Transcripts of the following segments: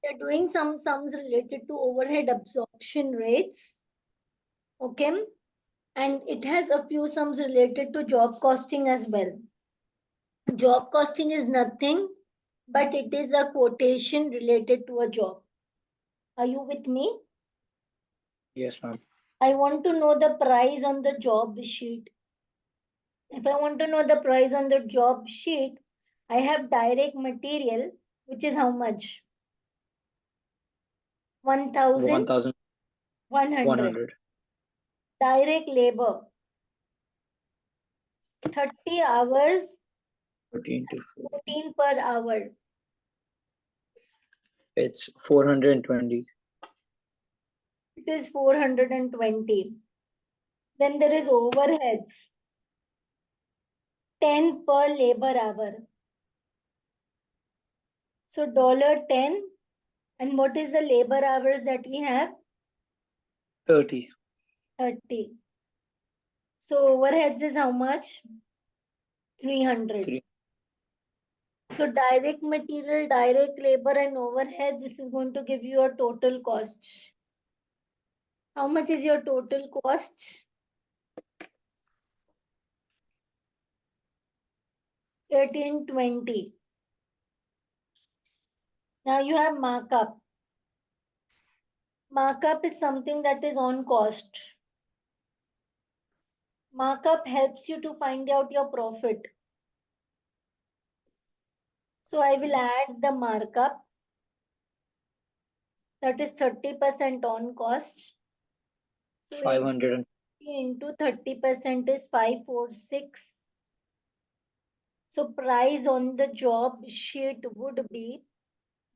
we are doing some sums related to overhead absorption rates. Okay. And it has a few sums related to job costing as well. Job costing is nothing, but it is a quotation related to a job. Are you with me? Yes, ma'am. I want to know the price on the job sheet. If I want to know the price on the job sheet, I have direct material, which is how much? 1,100. 1,100. Direct labor, 30 hours, 14 to 4. 14 per hour. It's 420. It is 420. Then there is overheads, 10 per labor hour. So $10. And what is the labor hours that we have? 30. 30. So overheads is how much? 300. 3. So direct material, direct labor and overheads, this is going to give you a total cost. How much is your total cost? 1820. Now you have markup. Markup is something that is on cost. Markup helps you to find out your profit. So I will add the markup. That is 30% on cost. So 500. into 30% is 546. So price on the job sheet would be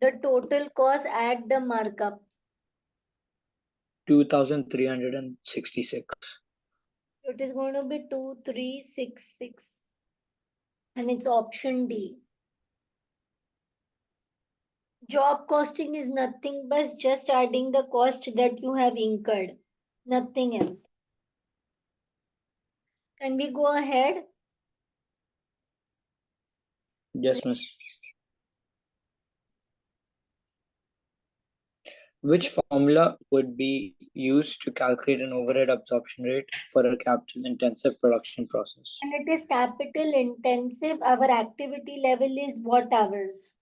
the total cost at the markup. 2,366. It is going to be 2366. And it's option D. Job costing is nothing but just adding the cost that you have incurred. Nothing else. Can we go ahead? Yes, miss. Which formula would be used to calculate an overhead absorption rate for a capital intensive production process? And it is capital intensive. Our activity level is what hours?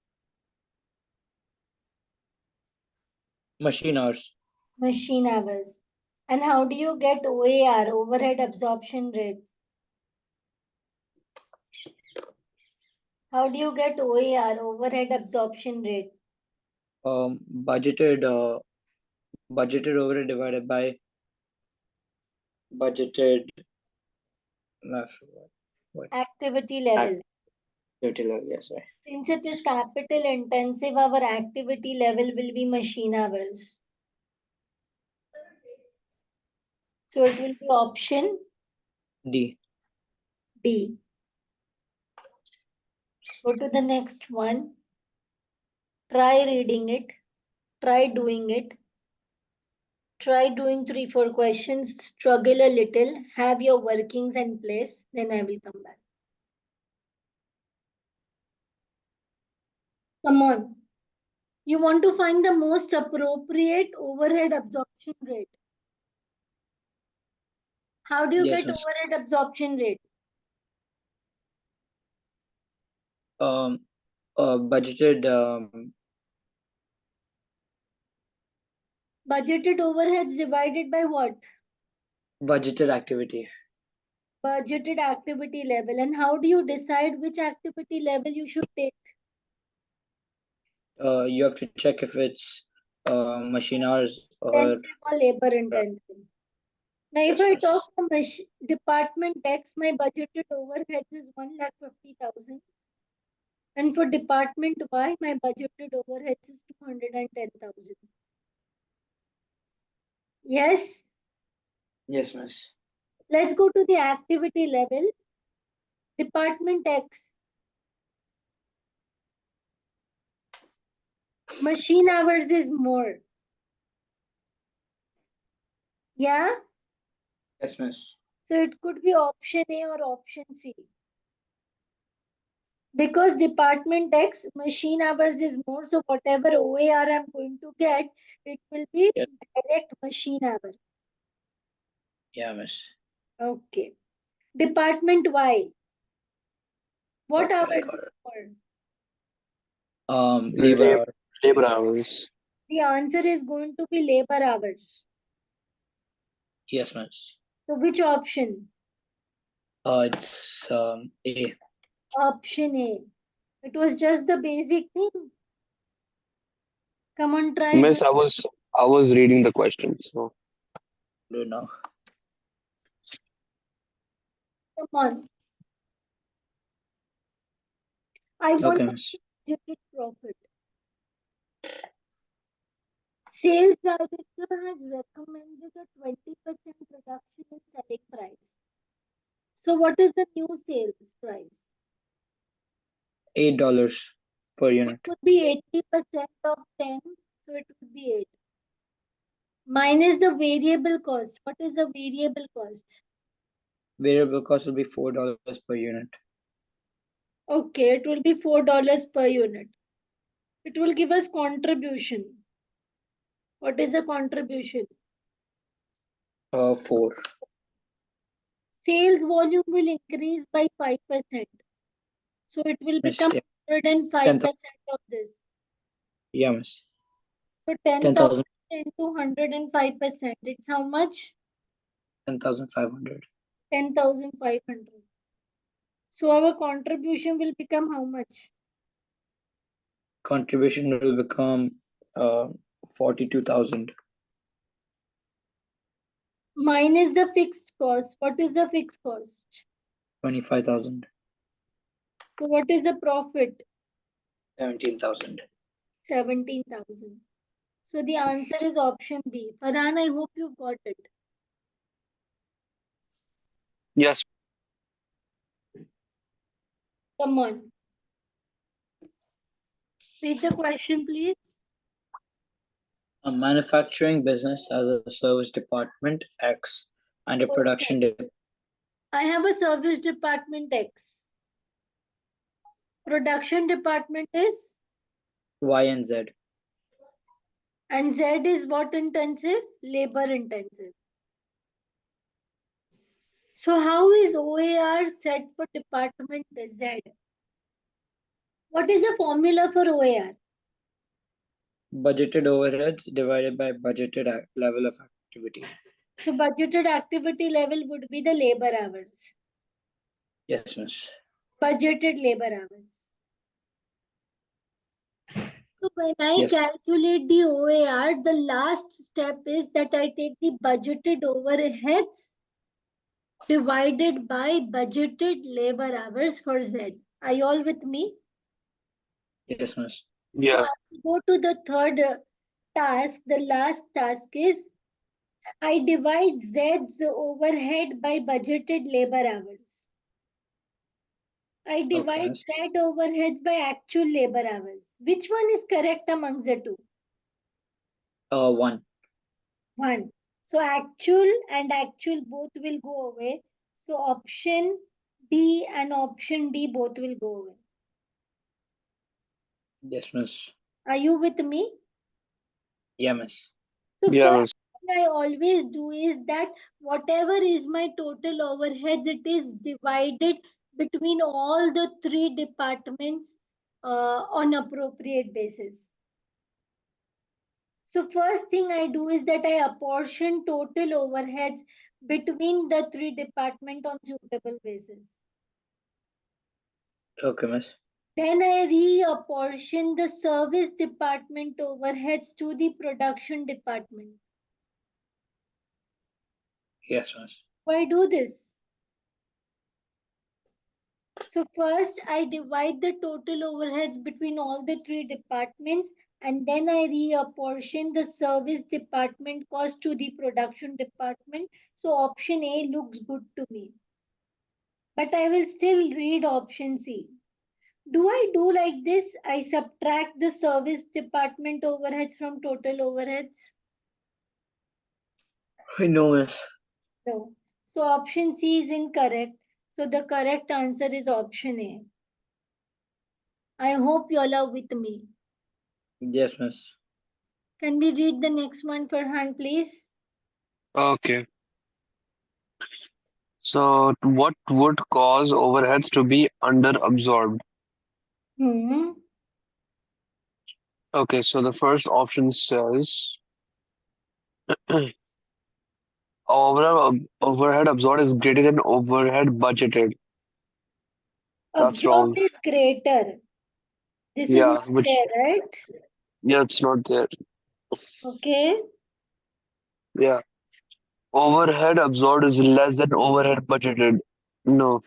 Machine hours. Machine hours. And how do you get OAR, overhead absorption rate? How do you get OAR, overhead absorption rate? Budgeted overhead divided by budgeted Activity level. activity level. Yes, right. Since it is capital intensive, our activity level will be machine hours. So it will be option D. D. Go to the next one. Try reading it. Try doing it. Try doing 3-4 questions. Struggle a little. Have your workings in place. Then I will come back. Come on. You want to find the most appropriate overhead absorption rate. How do you Yes, get miss. overhead absorption rate? Budgeted Budgeted overheads divided by what? budgeted activity. Budgeted activity level. And how do you decide which activity level you should take? You have to check if it's machine hours or Intensive or labor intensive. Now, if I talk from department X, my budgeted overheads is 1,50,000. And for department Y, my budgeted overheads is 210,000. Yes. yes, miss. Let's go to the activity level. Department X. Machine hours is more. Yeah. Yes, miss. So it could be option A or option C. Because department X machine hours is more, so whatever OAR I'm going to get, it will be Yes. direct machine hour. Yeah, miss. Okay. Department Y. What Okay, hours got is it. for? Labor hour. Labor hours. The answer is going to be labor hours. Yes, miss. So which option? It's A. Option A. It was just the basic thing. Come on, try. Miss, I was reading the question, so Don't know. Come on. I want Okay, the miss. budgeted profit. Sales director has recommended a 20% reduction in selling price. So what is the new sales price? $8 per unit. It would be 80% of 10, so it would be 8. Minus the variable cost. What is the variable cost? Variable cost will be $4 per unit. Okay, it will be $4 per unit. It will give us contribution. What is the contribution? 4. Sales volume will increase by 5%. So it will Miss. become Yeah. 105% of this. Yeah, miss. So 10,000 10,000. into 105%. It's how much? 10,500. 10,500. So our contribution will become how much? Contribution will become 42,000. Minus the fixed cost. What is the fixed cost? 25,000. So what is the profit? 17,000. 17,000. So the answer is option B. Farhan, I hope you got it. yes. Come on. Read the question, please. A manufacturing business has a service department X and a production I have a service department X. Production department is? Y and Z. And Z is what intensive? Labor intensive. So how is OAR set for department Z? What is the formula for OAR? Budgeted overheads divided by budgeted level of activity. So budgeted activity level would be the labor hours. Yes, miss. Budgeted labor hours. So when I Yes. calculate the OAR, the last step is that I take the budgeted overheads divided by budgeted labor hours for Z. Are you all with me? Yes, miss. Yeah. So I go to the third task. The last task is I divide Z's overhead by budgeted labor hours. I divide miss. Z overheads by actual labor hours. Which one is correct amongst the two? 1. 1. So actual and actual both will go away. So option D and option D both will go away. Yes, miss. Are you with me? Yeah, miss. So Yeah, first thing I always do is that whatever is my total overheads, it is divided between all the 3 departments on appropriate basis. So first thing I do is that I apportion total overheads between the 3 departments on suitable basis. Okay, miss. Then I reapportion the service department overheads to the production department. Yes, miss. Why do this? So first I divide the total overheads between all the 3 departments and then I reapportion the service department cost to the production department. So option A looks good to me. But I will still read option C. Do I do like this? I subtract the service department overheads from total overheads? No, miss. No. So option C is incorrect. So the correct answer is option A. I hope you all are with me. Yes, miss. Can we read the next one, Farhan, please? Okay. So what would cause overheads to be under-absorbed? Hmm. Okay, so the first option says overhead absorbed is greater than overhead budgeted. That's Absorbed wrong. is greater. This is Yeah, not which there, right? yeah, it's not there. Okay. Yeah. Overhead absorbed is less than overhead budgeted. No.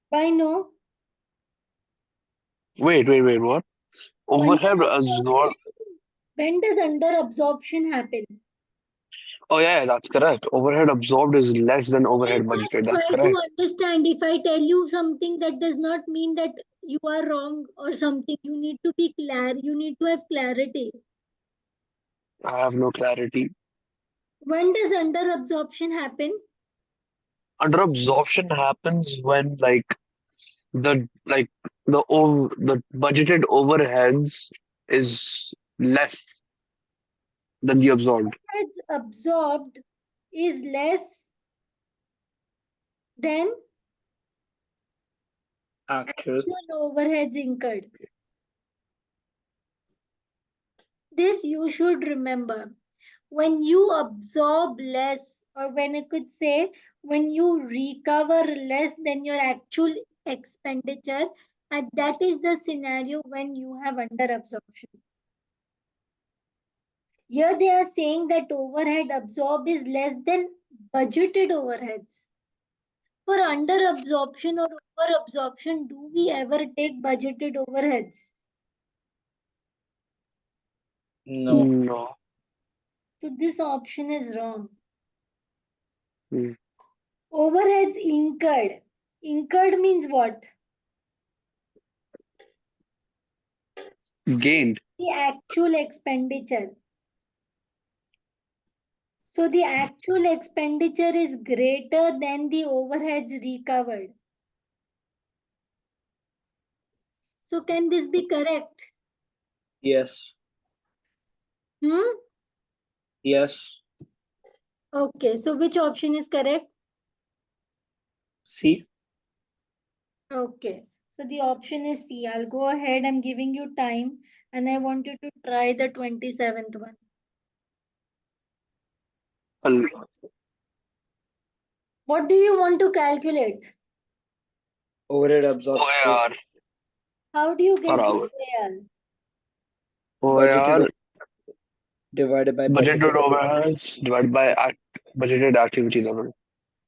Why no? Wait, what? Under Overhead absorbed. absorption. When does under absorption happen? Oh yeah, that's correct. Overhead absorbed is less than overhead Then just budgeted. That's try to correct. understand. If I tell you something, that does not mean that you are wrong or something. You need to be clear. You need to have clarity. I have no clarity. When does under absorption happen? Under absorption happens when the like the budgeted overheads is less than the absorbed. As absorbed is less than Actual. actual overheads incurred. This you should remember. When you absorb less, or when I could say, when you recover less than your actual expenditure, and that is the scenario when you have under absorption. Here they are saying that overhead absorb is less than budgeted overheads. For under absorption or over absorption, do we ever take budgeted overheads? No. No. So this option is wrong. Hmm. Overheads incurred. Incurred means what? Gained. The actual expenditure. So the actual expenditure is greater than the overheads recovered. So can this be correct? Yes. Hmm? Yes. Okay, so which option is correct? C. Okay, so the option is C. I'll go ahead. I'm giving you time and I want you to try the 27th one. Al- What do you want to calculate? Overhead absorption rate. OAR How do you per get the hour. AL? Budgeted OAR divided by budgeted budgeted. overheads divided by budgeted activity level.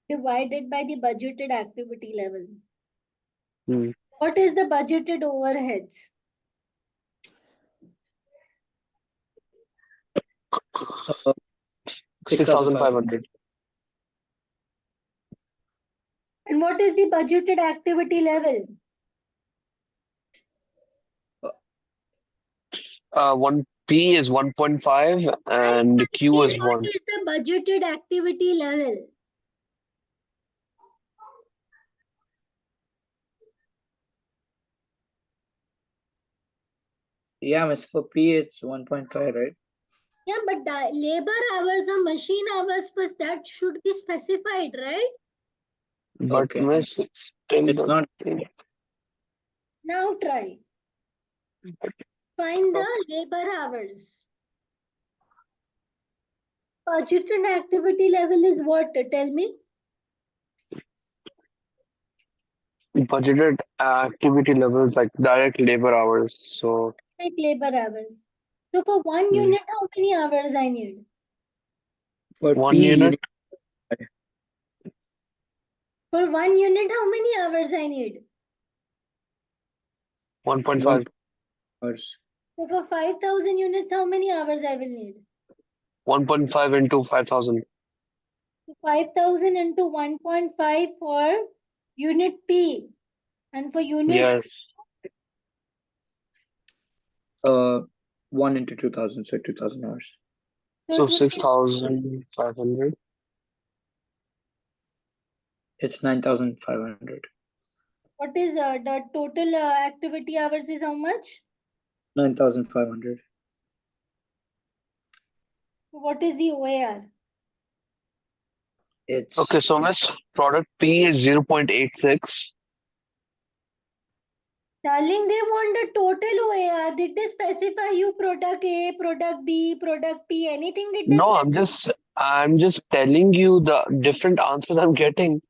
Divided by the budgeted activity level. Hmm. What is the budgeted overheads? Uh, 6,500. 6,500. And what is the budgeted activity level? 1P is 1.5 and Q is What 1. is the budgeted activity level? Yeah, miss, for P it's 1.5, right? Yeah, but the labor hours or machine hours first, that should be specified, right? But Okay. miss, it's still It's the not. same. Now try. Find the labor hours. Budgeted activity level is what? Tell me. Budgeted activity levels like direct labor hours. So Like labor hours. So for one hmm, unit, how many hours I need? For 1 P, you unit, need For one unit, how many hours I need? 1.5, 1 hours. So for 5,000 units, how many hours I will need? 1.5 into 5,000. So 5,000 into 1.5 for unit P. And for unit, Yes. 1 into 2,000, so 2,000 hours. so So it would be 6,500. It's 9,500. What is the total activity hours is how much? 9,500. What is the OAR? It's Okay, so miss, product P is 0.86. Darling, they want the total OAR. Did they specify you product A, product B, product P, anything did they No, specify? I'm just telling you the different answers I'm getting.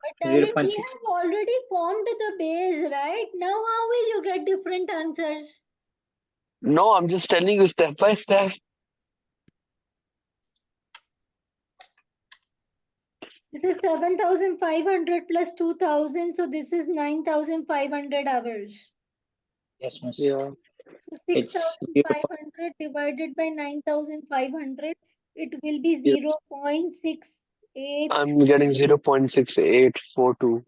But darling, we 0.6. have already formed the base, right? Now how will you get different answers? No, I'm just telling you step by step. This is 7,500 plus 2,000. So this is 9,500 hours. Yes, miss. Yeah, So It's 0. 6,500 divided by 9,500, it will be 0.68. I'm getting 0.6842.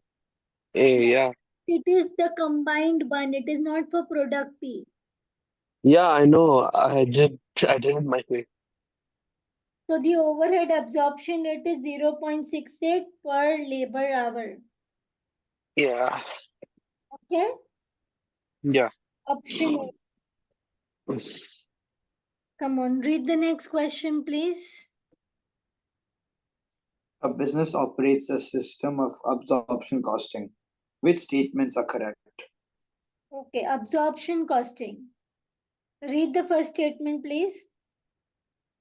Yeah. It is the combined one. It is not for product P. Yeah, I know. I did it my way. So the overhead absorption rate is 0.68 per labor hour. Yeah. Okay. Yeah. Option A. Come on, read the next question, please. A business operates a system of absorption costing. Which statements are correct? Okay, absorption costing. Read the first statement, please.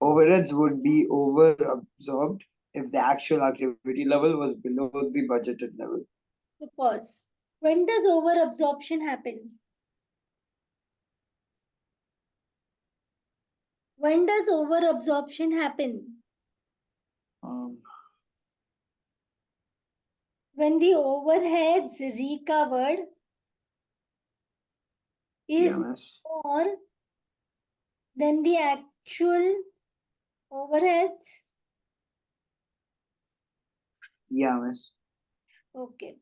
Overheads would be over absorbed if the actual activity level was below the budgeted level. So pause. When does over absorption happen? When does over absorption happen? When the overheads recovered is miss. more than the actual overheads. Yeah, miss. Okay.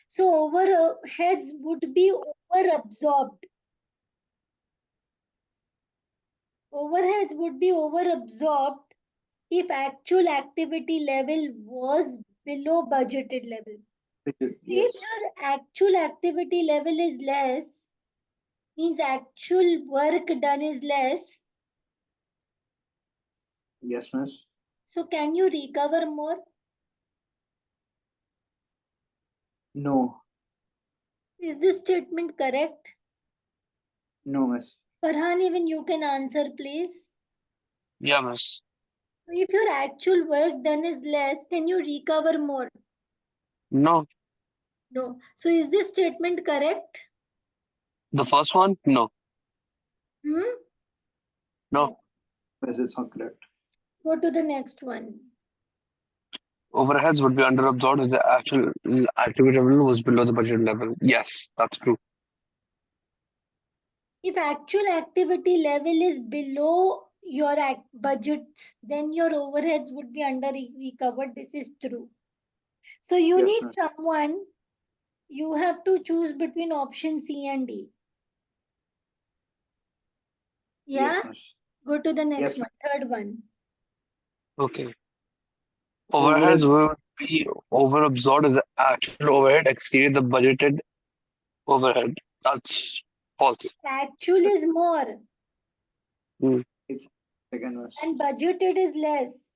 So overheads would be over absorbed. Overheads would be over absorbed if actual activity level was below budgeted level. If Yes. your actual activity level is less, means actual work done is less, Yes, miss. so can you recover more? No. Is this statement correct? No, miss. Farhan, even you can answer, please. Yeah, miss. So if your actual work done is less, can you recover more? No. No. So is this statement correct? The first one? No. Hmm? No. Miss, it's not correct. Go to the next one. Overheads would be under absorbed if the actual activity level was below the budget level. Yes, that's true. If actual activity level is below your budgets, then your overheads would be under recovered. This is true. So you Yes, need miss. someone, you have to choose between option C and D. Yeah? Yes, miss. Go to the next Yes, one, third one. Okay. Overheads. Overheads would be over absorbed if the actual overhead exceeded the budgeted overhead. That's false. Actual is more Hmm. It's second, miss. and budgeted is less.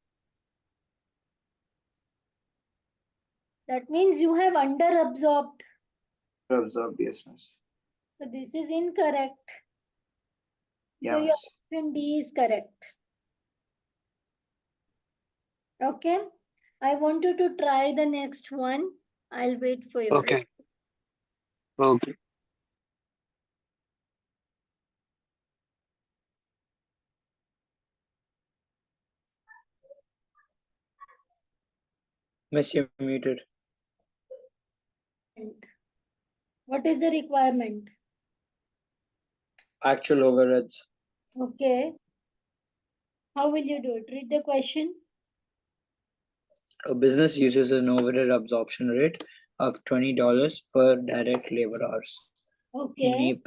That means you have under absorbed. Absorb. Yes, miss. So this is incorrect. Yeah, So your miss. option D is correct. Okay. I want you to try the next one. I'll wait for you. Okay. Okay. Miss, you're muted. What is the requirement? Actual overheads. Okay. How will you do it? Read the question. A business uses an overhead absorption rate of $20 per direct labor hours. Okay.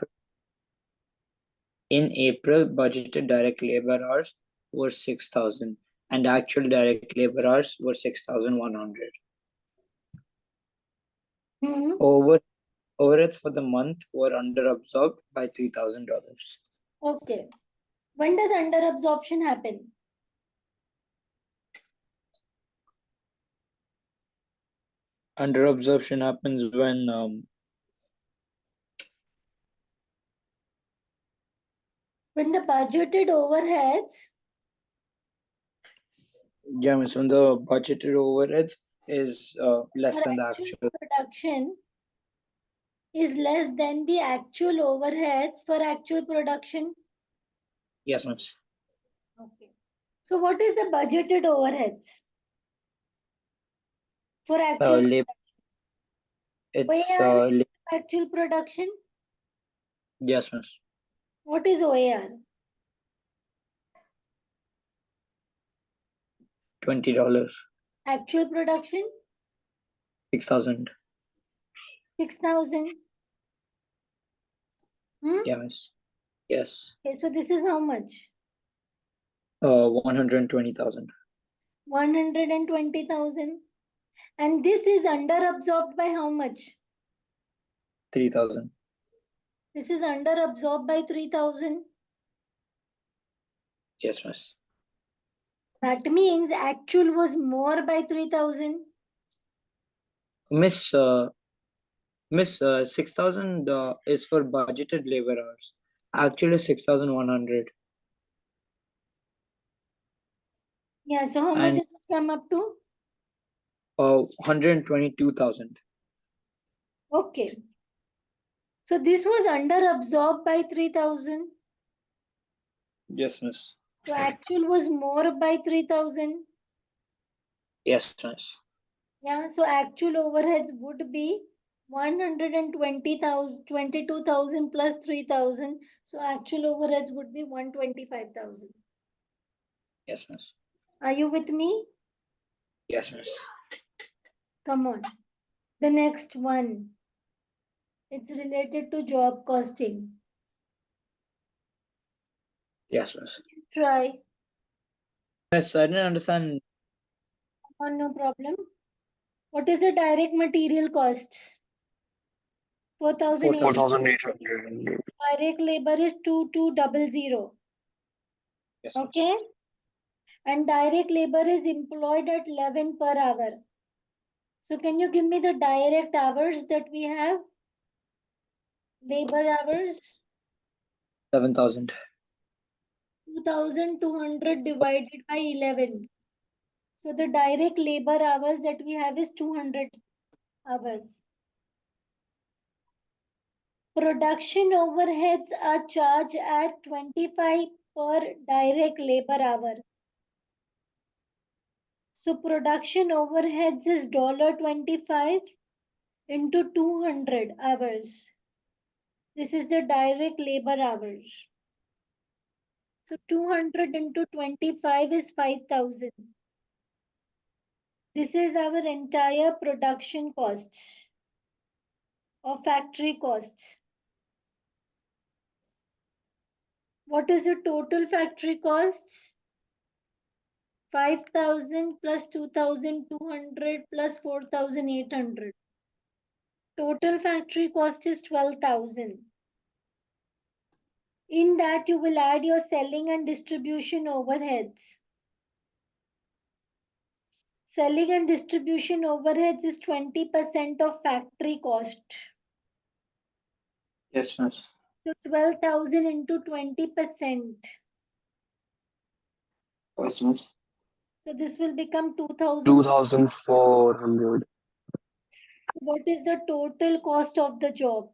In April, budgeted direct labor hours were 6,000 and actual direct labor hours were 6,100. Hmm. Overheads for the month were under absorbed by $3,000. Okay. When does under absorption happen? Under absorption happens when When the budgeted overheads when the budgeted overheads is less for than the actual actual. production is less than the actual overheads for actual production. Yes, miss. Okay. So what is the budgeted overheads for actual Labor. production? It's OAR is actual production. yes, miss. What is OAR? $20. Actual production? 6,000. 6,000. Yeah, miss. Yes. Okay, so this is how much? 120,000. 120,000. And this is under absorbed by how much? 3,000. This is under absorbed by 3,000. Yes, miss. That means actual was more by 3,000. Miss, 6,000 is for budgeted labor hours. Actually, 6,100. Yeah, so how much And does it come up to? 122,000. Okay. So this was under absorbed by 3,000. Yes, miss. So actual was more by 3,000. Yes, miss. Yeah, so actual overheads would be 120,000, 22,000 plus 3,000. So actual overheads would be 125,000. Yes, miss. Are you with me? Yes, miss. Come on. The next one. It's related to job costing. Yes, miss. Try. Miss, I didn't understand. Come on, no problem. What is the direct material cost? 4,800. 4,800. Direct labor is 2,200. Yes, miss. Okay. And direct labor is employed at 11 per hour. So can you give me the direct hours that we have? Labor hours? 7,000. 2,200 divided by 11. So the direct labor hours that we have is 200 hours. Production overheads are charged at 25 per direct labor hour. So production overheads is $25 into 200 hours. This is the direct labor hours. So 200 into 25 is 5,000. This is our entire production costs or factory costs. What is the total factory costs? 5,000 plus 2,200 plus 4,800. Total factory cost is 12,000. In that you will add your selling and distribution overheads. Selling and distribution overheads is 20% of factory cost. Yes, miss. So 12,000 into 20%. Yes, miss. So this will become 2,000. 2,400. What is the total cost of the job?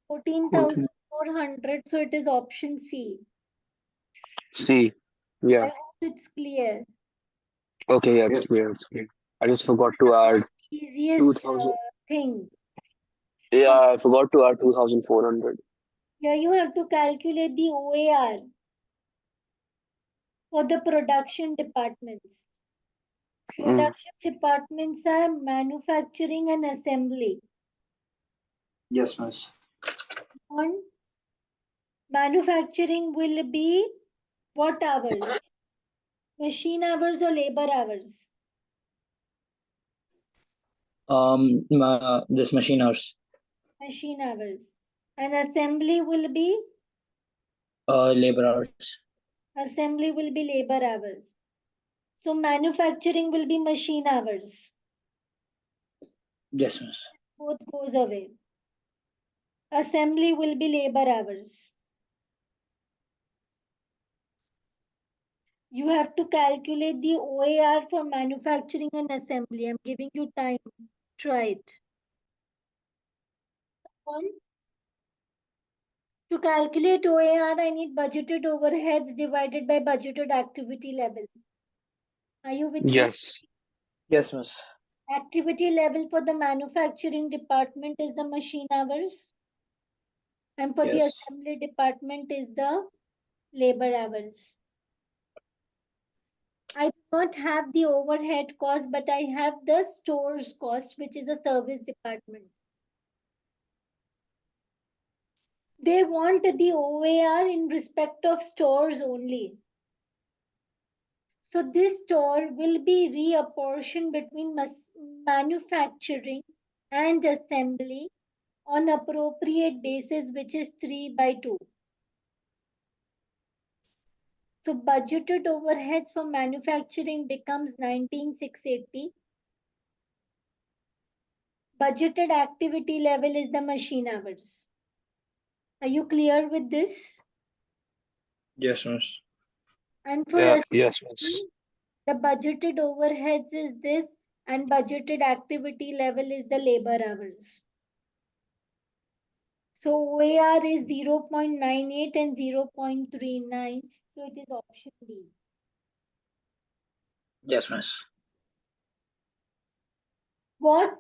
14,400. So it is option C. C. I Yeah. hope it's clear. Okay, yeah, it's Yes. clear. It's clear. I just forgot The to add most easiest 2,000. thing. Yeah, I forgot to add 2,400. Here you have to calculate the OAR for the production departments. Production departments are manufacturing and assembly. Yes, miss. On manufacturing will be what hours? Machine hours or labor hours? This machine hours. Machine hours. And assembly will be? Labor hours. Assembly will be labor hours. So manufacturing will be machine hours. Yes, miss. Both goes away. Assembly will be labor hours. You have to calculate the OAR for manufacturing and assembly. I'm giving you time. Try it. To calculate OAR, I need budgeted overheads divided by budgeted activity level. Are you with me? Yes. Yes, miss. Activity level for the manufacturing department is the machine hours. And for the Yes. assembly department is the labor hours. I do not have the overhead cost, but I have the stores cost, which is the service department. They want the OAR in respect of stores only. So this store will be reapportioned between manufacturing and assembly on appropriate basis, which is 3/2. So budgeted overheads for manufacturing becomes 19,680. Budgeted activity level is the machine hours. Are you clear with this? Yes, miss. And for Yeah. assembly, Yes, miss. the budgeted overheads is this, and budgeted activity level is the labor hours. So OAR is 0.98 and 0.39. So it is option B. Yes, miss. What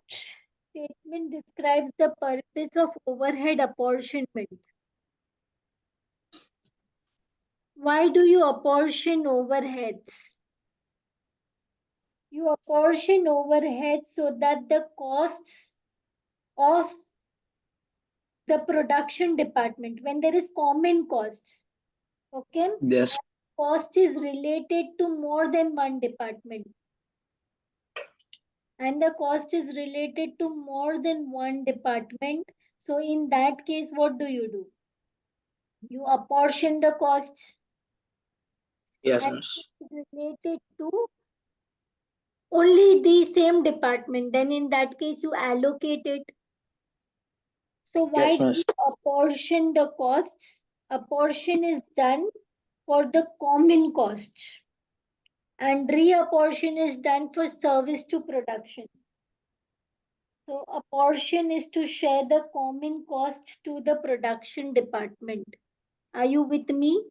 statement describes the purpose of overhead apportionment? Why do you apportion overheads? You apportion overheads so that the costs of the production department, when there is common costs, okay, Yes. cost is related to more than one department, and the cost is related to more than one department. So in that case, what do? You apportion the costs, Yes, and miss. it's related to only the same department. Then in that case, you allocate it. So why Yes, do miss. you apportion the costs? Apportion is done for the common costs, and reapportion is done for service to production. So apportion is to share the common cost to the production department. Are you with me?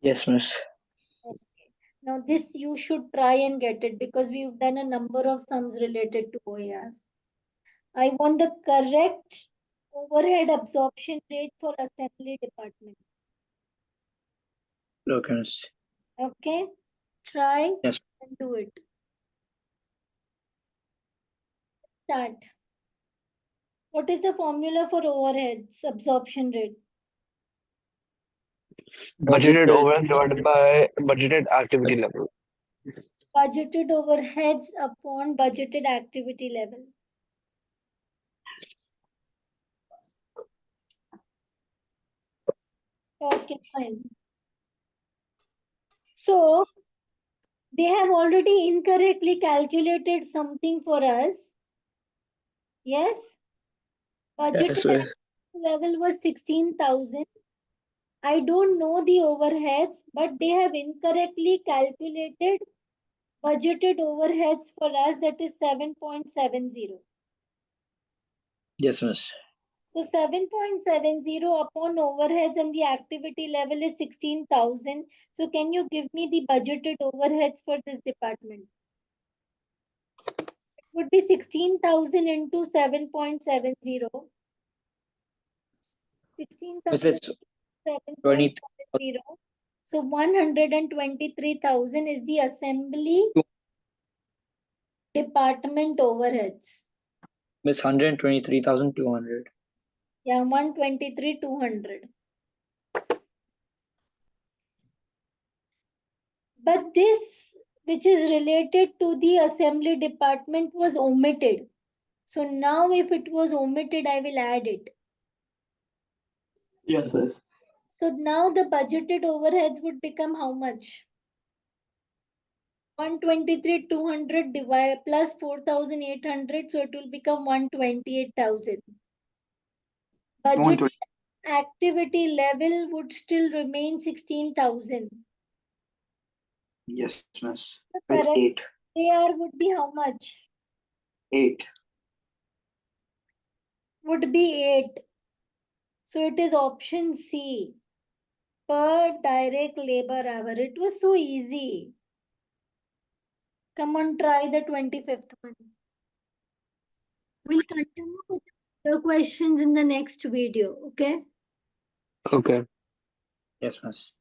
Yes, miss. Okay. Now this you should try and get it, because we've done a number of sums related to OAR. I want the correct overhead absorption rate for assembly department. Okay, miss. Okay, try Yes. and do it. Start. What is the formula for overheads absorption rate? Budgeted overhead divided by budgeted activity level. Budgeted overheads upon budgeted activity level. Okay, fine. So they have already incorrectly calculated something for us. Yes, budgeted Yes, miss. level was 16,000. I don't know the overheads, but they have incorrectly calculated budgeted overheads for us, that is 7.70. Yes, miss. So 7.70 upon overheads and the activity level is 16,000. So can you give me the budgeted overheads for this department? It would be 16,000 into 7.70. Miss, 16,000 it's 20. 7.70. So 123,000 is the assembly department overheads. Miss, 123,200. Yeah, 123,200. But this, which is related to the assembly department, was omitted. So now if it was omitted, I will add it. Yes, yes. So now the budgeted overheads would become how much? 123,200 divide plus 4,800, so it will become 128,000. Budget 120. activity level would still remain 16,000. Yes, miss. The It's correct 8. AR would be how much? 8. Would be 8. So it is option C. Per direct labor hour. It was so easy. Come on, try the 25th one. We'll continue with the questions in the next video. Okay. Okay. Yes, miss.